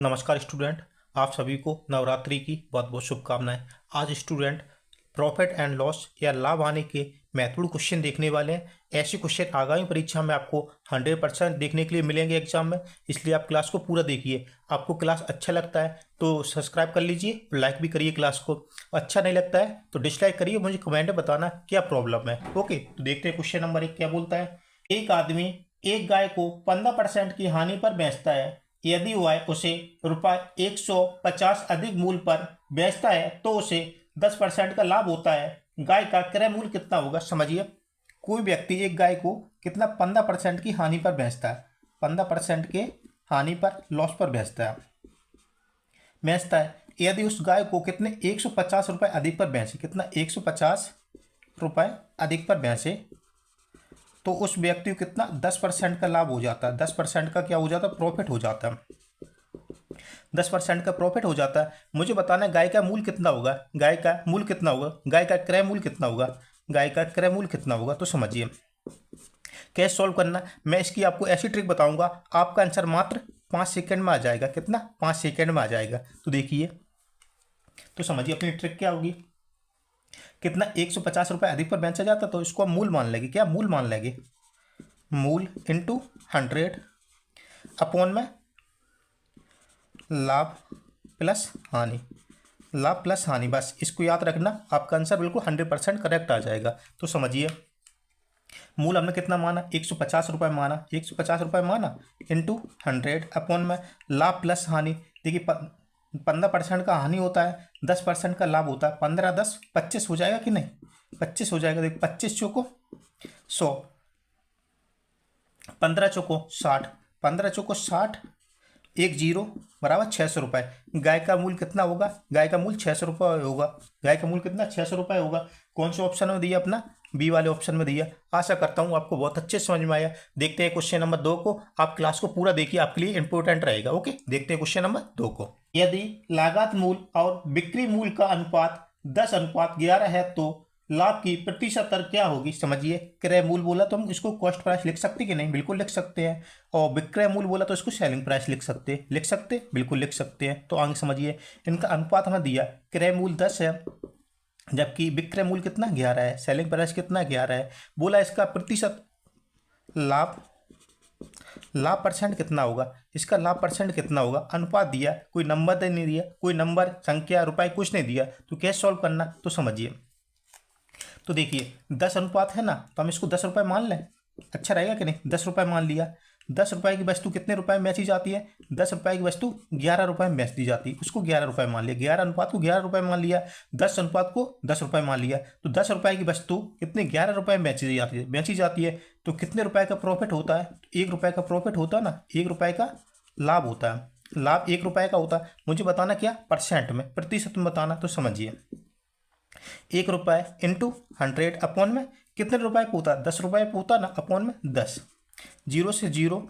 नमस्कार स्टूडेंट। आप सभी को नवरात्रि की बहुत बहुत शुभकामनाएं। आज स्टूडेंट प्रॉफिट एंड लॉस या लाभ हानि के महत्वपूर्ण क्वेश्चन देखने वाले हैं। ऐसे क्वेश्चन आगामी परीक्षा में आपको 100% देखने के लिए मिलेंगे एग्जाम में, इसलिए आप क्लास को पूरा देखिए। आपको क्लास अच्छा लगता है तो सब्सक्राइब कर लीजिए, लाइक भी करिए क्लास को। अच्छा नहीं लगता है तो डिसलाइक करिए, मुझे कमेंट में बताना क्या प्रॉब्लम है। ओके, तो देखते हैं क्वेश्चन नंबर 1 क्या बोलता है। एक आदमी एक गाय को 15% की हानि पर बेचता है। यदि वह उसे रुपये 150 अधिक मूल्य पर बेचता है तो उसे 10% का लाभ होता है। गाय का क्रय मूल्य कितना होगा? समझिए, कोई व्यक्ति एक गाय को कितना 15% की हानि पर बेचता है, 15% के हानि पर, लॉस पर बेचता है। यदि उस गाय को कितने 150 रुपये अधिक पर बेचे, कितना 150 रुपये अधिक पर बेचे तो उस व्यक्ति को कितना 10% का लाभ हो जाता है। 10% का क्या हो जाता है? प्रॉफिट हो जाता है। 10% का प्रॉफिट हो जाता है। मुझे बताना है गाय का मूल्य कितना होगा, गाय का मूल्य कितना होगा, गाय का क्रय मूल्य कितना होगा, गाय का क्रय मूल्य कितना होगा। तो समझिए कैसे सॉल्व करना। मैं इसकी आपको ऐसी ट्रिक बताऊंगा, आपका आंसर मात्र 5 सेकंड में आ जाएगा। कितना? 5 सेकंड में आ जाएगा। तो देखिए, तो समझिए अपनी ट्रिक क्या होगी। कितना 150 रुपये अधिक पर बेचा जाता तो इसको मूल मान लेंगे। क्या मूल मान लेंगे? मूल इंटू 100 अपॉन में लाभ प्लस हानि, लाभ प्लस हानि। बस इसको याद रखना, आपका आंसर बिल्कुल 100% करेक्ट आ जाएगा। तो समझिए, मूल हमने कितना माना? 150 रुपये माना, 150 रुपये माना इंटू 100 अपॉन में लाभ प्लस हानि। देखिए 15% का हानि होता है, 10% का लाभ होता है। 15 10 25 हो जाएगा कि नहीं? 25 हो जाएगा। देखिए 25 चौको 100, 15 चौको 60, 15 चौको 60, एक जीरो बराबर 600 रुपये। गाय का मूल्य कितना होगा? गाय का मूल्य 600 रुपये होगा। गाय का मूल्य कितना? 600 रुपये होगा। कौन से ऑप्शन में दिया? अपना बी वाले ऑप्शन में दिया। आशा करता हूँ आपको बहुत अच्छे से समझ में आया। देखते हैं क्वेश्चन नंबर 2 को। आप क्लास को पूरा देखिए, आपके लिए इंपॉर्टेंट रहेगा। ओके, देखते हैं क्वेश्चन नंबर 2 को। यदि लागत मूल्य और बिक्री मूल्य का अनुपात 10:11 है तो लाभ की प्रतिशत दर क्या होगी? समझिए, क्रय मूल्य बोला तो हम इसको कॉस्ट प्राइस लिख सकते कि नहीं? बिल्कुल लिख सकते हैं। और विक्रय मूल्य बोला तो इसको सेलिंग प्राइस लिख सकते, बिल्कुल लिख सकते हैं। तो आगे समझिए, इनका अनुपात हमें दिया, क्रय मूल्य 10 है जबकि विक्रय मूल्य कितना 11 है, सेलिंग प्राइस कितना 11 है। बोला इसका प्रतिशत लाभ, लाभ परसेंट कितना होगा, इसका लाभ परसेंट कितना होगा। अनुपात दिया, कोई नंबर तो नहीं दिया, कोई नंबर संख्या रुपए कुछ नहीं दिया। तो कैसे सॉल्व करना? तो समझिए, तो देखिए 10 अनुपात है ना, तो हम इसको 10 रुपये मान लें। अच्छा रहेगा कि नहीं? 10 रुपये मान लिया। 10 रुपये की वस्तु कितने रुपए में बेची जाती है? 10 रुपये की वस्तु 11 रुपये में बेच दी जाती है। उसको 11 रुपये मान लिया, 11 अनुपात को 11 रुपये मान लिया, 10 अनुपात को 10 रुपये मान लिया। तो 10 रुपये की वस्तु कितने 11 रुपये में बेची जाती है तो कितने रुपए का प्रॉफिट होता है? 1 रुपये का प्रॉफिट होता है ना, 1 रुपये का लाभ होता है। लाभ 1 रुपये का होता है। मुझे बताना क्या? परसेंट में, प्रतिशत में बताना। तो समझिए, 1 रुपये इंटू 100 अपॉन में कितने रुपए पे होता है? 10 रुपये पे होता ना, अपॉन में 10, जीरो से जीरो,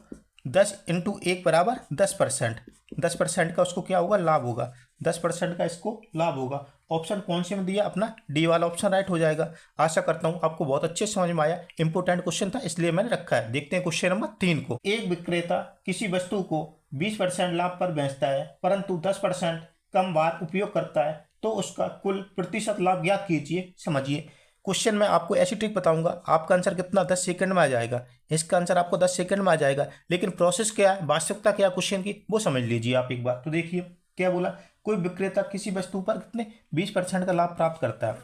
10 इंटू 1 बराबर 10%। 10% का उसको क्या होगा? लाभ होगा। 10% का इसको लाभ होगा। ऑप्शन कौन से में दिया? अपना डी वाला ऑप्शन राइट हो जाएगा। आशा करता हूँ आपको बहुत अच्छे से समझ में आया। इंपोर्टेंट क्वेश्चन था इसलिए मैंने रखा है। देखते हैं क्वेश्चन नंबर 3 को। एक विक्रेता किसी वस्तु को 20% लाभ पर बेचता है परंतु 10% कम बार उपयोग करता है तो उसका कुल प्रतिशत लाभ ज्ञात कीजिए। समझिए, क्वेश्चन में आपको ऐसी ट्रिक बताऊंगा, आपका आंसर कितना 10 सेकंड में आ जाएगा। इसका आंसर आपको 10 सेकंड में आ जाएगा, लेकिन प्रोसेस क्या है, वास्तविकता क्या है क्वेश्चन की, वो समझ लीजिए आप एक बार। तो देखिए क्या बोला, कोई विक्रेता किसी वस्तु पर कितने 20% का लाभ प्राप्त करता है।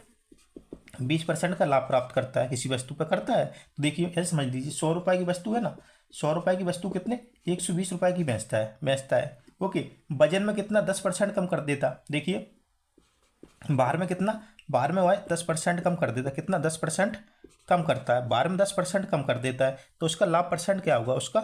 20% का लाभ प्राप्त करता है, किसी वस्तु पर करता है। तो देखिए ऐसे समझ लीजिए, 100 रुपये की वस्तु है ना, 100 रुपये की वस्तु कितने 120 रुपये की बेचता है। ओके, वजन में कितना 10% कम कर देता। देखिए बाहर में कितना, बाहर में वह 10% कम कर देता है। कितना? 10% कम करता है। बाहर में 10% कम कर देता है तो उसका लाभ परसेंट क्या होगा? उसका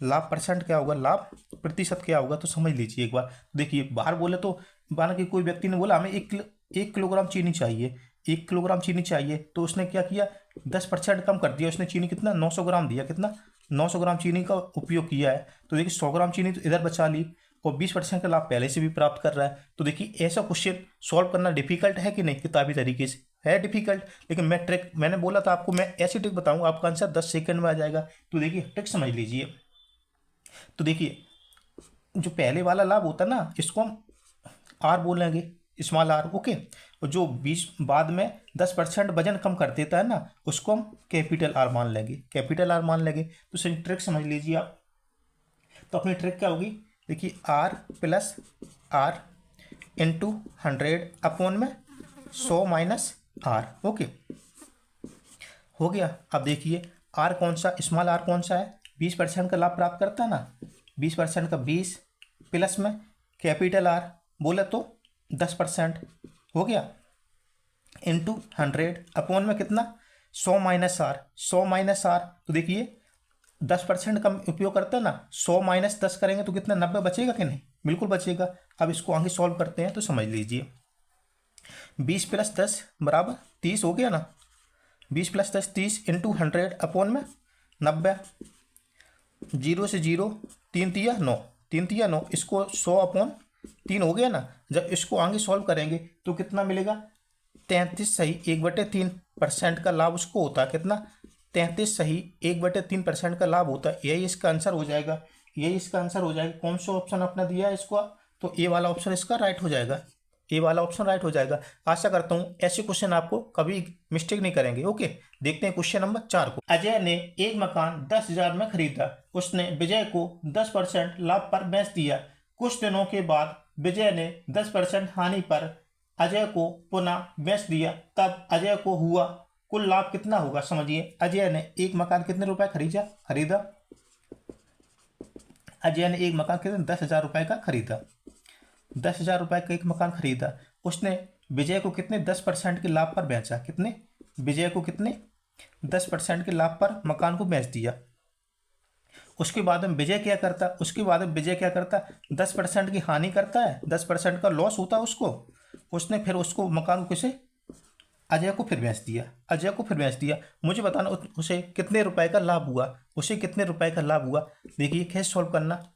लाभ परसेंट क्या होगा? लाभ प्रतिशत क्या होगा? तो समझ लीजिए एक बार। देखिए बाहर बोले तो, माना कि कोई व्यक्ति ने बोला हमें 1 किलोग्राम चीनी चाहिए, 1 किलोग्राम चीनी चाहिए, तो उसने क्या किया? 10% कम कर दिया। उसने चीनी कितना 900 ग्राम दिया। कितना? 900 ग्राम चीनी का उपयोग किया है। तो देखिए 100 ग्राम चीनी तो इधर बचा ली और 20% का लाभ पहले से भी प्राप्त कर रहा है। तो देखिए ऐसा क्वेश्चन सॉल्व करना डिफिकल्ट है कि नहीं? किताबी तरीके से है डिफिकल्ट, लेकिन मैंने बोला था आपको, मैं ऐसी ट्रिक बताऊंगा आपका आंसर 10 सेकंड में आ जाएगा। तो देखिए ट्रिक समझ लीजिए। तो देखिए जो पहले वाला लाभ होता है ना, इसको हम आर बोलेंगे, स्मॉल आर। ओके। और जो बीच बाद में 10% वजन कम कर देता है ना, उसको हम कैपिटल आर मान लेंगे, कैपिटल आर मान लेंगे। तो सही ट्रिक समझ लीजिए आप। तो अपनी ट्रिक क्या होगी, देखिए R plus R into 100 upon में 100 माइनस आर। ओके, हो गया। अब देखिए आर कौन सा, स्मॉल आर कौन सा है, 20% का लाभ प्राप्त करता है ना, 20% का 20 प्लस में कैपिटल आर बोले तो 10% हो गया, इंटू 100 अपॉन में कितना 100 माइनस आर, 100 माइनस आर। तो देखिए 10% का उपयोग करता है ना, 100 माइनस 10 करेंगे तो कितना 90 बचेगा कि नहीं, बिल्कुल बचेगा। अब इसको आगे सॉल्व करते हैं तो समझ लीजिए 20 प्लस 10 बराबर 30 हो गया ना, 20 प्लस 10 30 इंटू 100 अपॉन में 90, 0 से 0 3 तिया 9, 3 तिया 9, इसको 100 अपॉन 3 हो गया ना। जब इसको आगे सॉल्व करेंगे तो कितना मिलेगा 33 सही 1/3% का लाभ उसको होता है, कितना 33 सही 1/3% का लाभ होता है। यही इसका आंसर हो जाएगा, यही इसका आंसर हो जाएगा। कौन सा ऑप्शन अपना दिया है इसको, तो ए वाला ऑप्शन इसका राइट हो जाएगा, ए वाला ऑप्शन राइट हो जाएगा। आशा करता हूँ ऐसे क्वेश्चन आपको कभी मिस्टेक नहीं करेंगे। ओके, देखते हैं क्वेश्चन नंबर 4 को। अजय ने एक मकान 10,000 में खरीदा, उसने विजय को 10% लाभ पर बेच दिया। कुछ दिनों के बाद विजय ने 10% हानि पर अजय को पुनः बेच दिया, तब अजय को हुआ कुल लाभ कितना होगा। समझिए, अजय ने एक मकान कितने रुपए खरीदा, अजय ने एक मकान कितने 10,000 रुपए का खरीदा, 10,000 रुपए का एक मकान खरीदा। उसने विजय को कितने 10% के लाभ पर बेचा, कितने विजय को कितने 10% के लाभ पर मकान को बेच दिया। उसके बाद में विजय क्या करता, उसके बाद में विजय क्या करता 10% की हानि करता है, 10% का लॉस होता है उसको। उसने फिर उसको मकान को किसे अजय को फिर बेच दिया, अजय को फिर बेच दिया। मुझे बताना उसे कितने रुपए का लाभ हुआ, उसे कितने रुपए का लाभ हुआ। देखिए कैसे सॉल्व करना,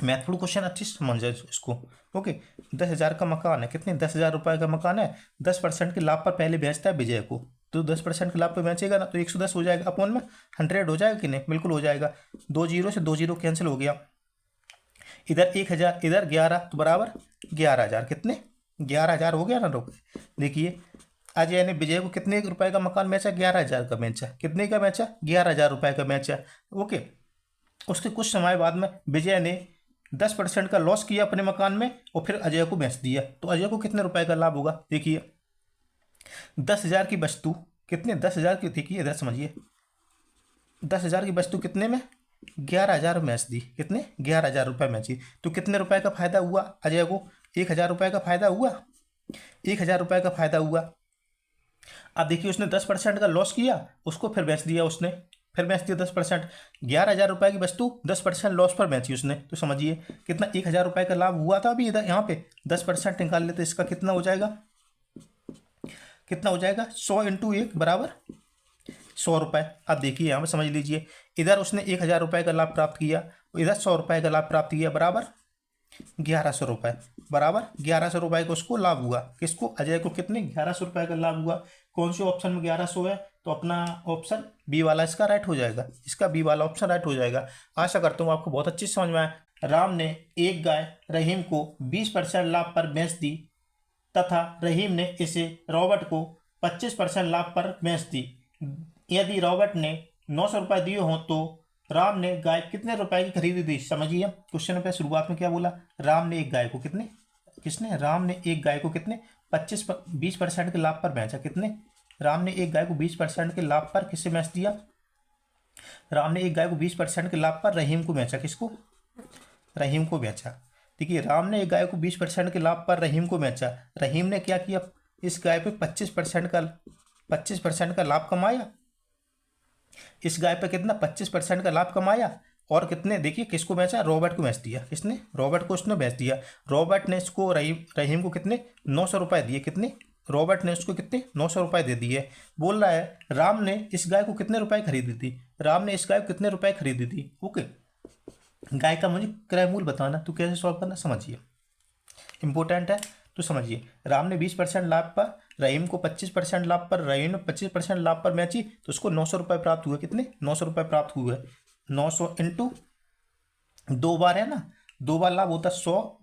मैथड क्वेश्चन अच्छी समझ जाए इसको। ओके, 10,000 का मकान है, कितने 10,000 रुपए का मकान है, 10% के लाभ पर पहले बेचता है विजय को, तो 10% के लाभ पर बेचेगा ना, तो 110 हो जाएगा अपॉन में 100 हो जाएगा कि नहीं, बिल्कुल हो जाएगा। 2 जीरो से 2 जीरो कैंसिल हो गया, इधर 1,000 इधर 11 तो बराबर 11,000, कितने 11,000 हो गया ना रुपये। देखिए अजय ने विजय को कितने रुपए का मकान बेचा, 11,000 का बेचा, कितने का बेचा 11,000 रुपए का बेचा। ओके, उसके कुछ समय बाद में विजय ने 10% का लॉस किया अपने मकान में और फिर अजय को बेच दिया, तो अजय को कितने रुपए का लाभ होगा। देखिए 10,000 की वस्तु कितने 10,000 की, देखिए इधर समझिए 10,000 की वस्तु कितने में 11,000 में बेच दी, कितने 11,000 रुपये में बेची, तो कितने रुपए का फायदा हुआ अजय को, 1,000 रुपये का फायदा हुआ, 1,000 रुपये का फायदा हुआ। अब देखिए उसने 10% का लॉस किया, उसको फिर बेच दिया उसने, फिर बेच दिया 10%, 11,000 रुपये की वस्तु 10% लॉस पर बेची उसने, तो समझिए कितना 1,000 रुपये का लाभ हुआ था। अभी इधर यहाँ पे 10% निकाल लेते, इसका कितना हो जाएगा, कितना हो जाएगा 100 इंटू 1 बराबर 100 रुपये। अब देखिए यहाँ पे समझ लीजिए, इधर उसने 1,000 रुपये का लाभ प्राप्त किया, इधर 100 रुपये का लाभ प्राप्त किया, बराबर 1,100 रुपये, बराबर 1,100 रुपये का उसको लाभ हुआ, किसको अजय को कितने 1,100 रुपये का लाभ हुआ। कौन से ऑप्शन में 1,100 है, तो अपना ऑप्शन बी वाला इसका राइट हो जाएगा, इसका बी वाला ऑप्शन राइट हो जाएगा। आशा करता हूँ आपको बहुत अच्छी समझ में आया। राम ने एक गाय रहीम को 20% लाभ पर बेच दी तथा रहीम ने इसे रॉबर्ट को 25% लाभ पर बेच दी। यदि रॉबर्ट ने 900 रुपये दिए हों तो राम ने गाय कितने रुपए की खरीदी थी। समझिए क्वेश्चन पे शुरुआत में क्या बोला, राम ने एक गाय को कितने, किसने राम ने एक गाय को कितने 20% के लाभ पर बेचा, कितने राम ने एक गाय को 20% के लाभ पर किससे बेच दिया, राम ने एक गाय को 20% के लाभ पर रहीम को बेचा, किसको रहीम को बेचा। देखिए राम ने एक गाय को 20% के लाभ पर रहीम को बेचा, रहीम ने क्या किया इस गाय पे 25% का लाभ कमाया, इस गाय पे कितना 25% का लाभ कमाया, और कितने देखिए किसको बेचा रॉबर्ट को बेच दिया, किसने रॉबर्ट को उसने बेच दिया। रॉबर्ट ने इसको रहीम को कितने 900 रुपये दिए, कितने रॉबर्ट ने उसको कितने 900 रुपये दे दिए। बोल रहा है राम ने इस गाय को कितने रुपए खरीदी थी, राम ने इस गाय को कितने रुपए खरीदी थी। ओके, गाय का मुझे क्रय मूल्य बताना, तो कैसे सॉल्व करना समझिए, इंपॉर्टेंट है तो समझिए। राम ने 20% लाभ पर रहीम को 25% लाभ पर, रहीम ने 25% लाभ पर बेची तो उसको 900 रुपये प्राप्त हुए, कितने 900 रुपये प्राप्त हुए। 900 इंटू 2 बार है ना, दो बार लाभ होता है 100,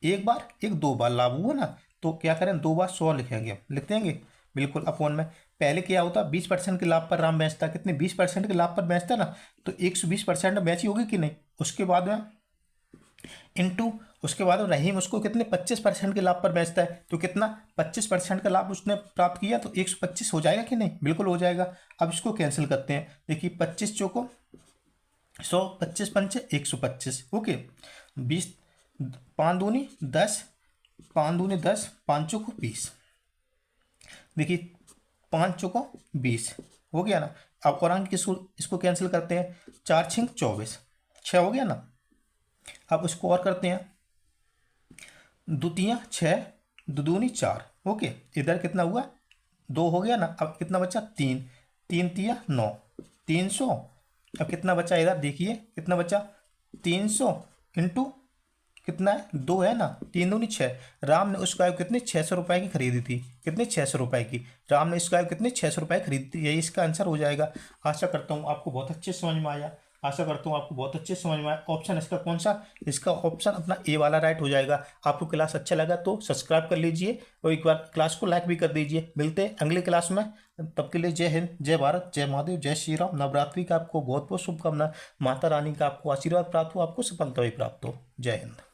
एक बार एक दो बार लाभ हुआ ना, तो क्या करें 2 बार 100 लिखेंगे, हम लिख देंगे बिल्कुल अपॉन में। पहले क्या होता 20% के लाभ पर राम बेचता, कितने 20% के लाभ पर बेचता ना, तो 120% में बेची होगी कि नहीं। उसके बाद में इनटू, उसके बाद रहीम उसको कितने 25% के लाभ पर बेचता है, तो कितना 25% का लाभ उसने प्राप्त किया, तो 125 हो जाएगा कि नहीं, बिल्कुल हो जाएगा। अब इसको कैंसिल करते हैं, देखिए 25 चौको 100, 25 पंचे 125, ओके। 20, 5 दूनी 10, 5 दूनी 10, 5 चौको 20, देखिए 5 चौको 20 हो गया ना। अब और अंक इसको कैंसिल करते हैं, 4 छिंग 24, 6 हो गया ना। अब उसको और करते हैं, द्वितीय 6, दुदूनी 4, ओके। इधर कितना हुआ 2 हो गया ना। अब कितना बचा 3, 3 तिया 9, 300। अब कितना बचा इधर देखिए कितना बचा 300 इंटू कितना है 2 है ना, 3 दूनी 6। राम ने उस गाय को कितने 600 रुपए की खरीदी थी, कितने 600 रुपए की। राम ने इस गाय को कितने 600 रुपए खरीदी थी, यही इसका आंसर हो जाएगा। आशा करता हूँ आपको बहुत अच्छे समझ में आया, आशा करता हूँ आपको बहुत अच्छे समझ में आया। ऑप्शन इसका कौन सा, इसका ऑप्शन अपना ए वाला राइट हो जाएगा। आपको क्लास अच्छा लगा तो सब्सक्राइब कर लीजिए और एक बार क्लास को लाइक भी कर दीजिए। मिलते हैं अगली क्लास में, तब के लिए जय हिंद, जय भारत, जय महादेव, जय श्री राम। नवरात्रि का आपको बहुत बहुत शुभकामनाएं, माता रानी का आपको आशीर्वाद प्राप्त हो, आपको सफलता भी प्राप्त हो। जय हिंद।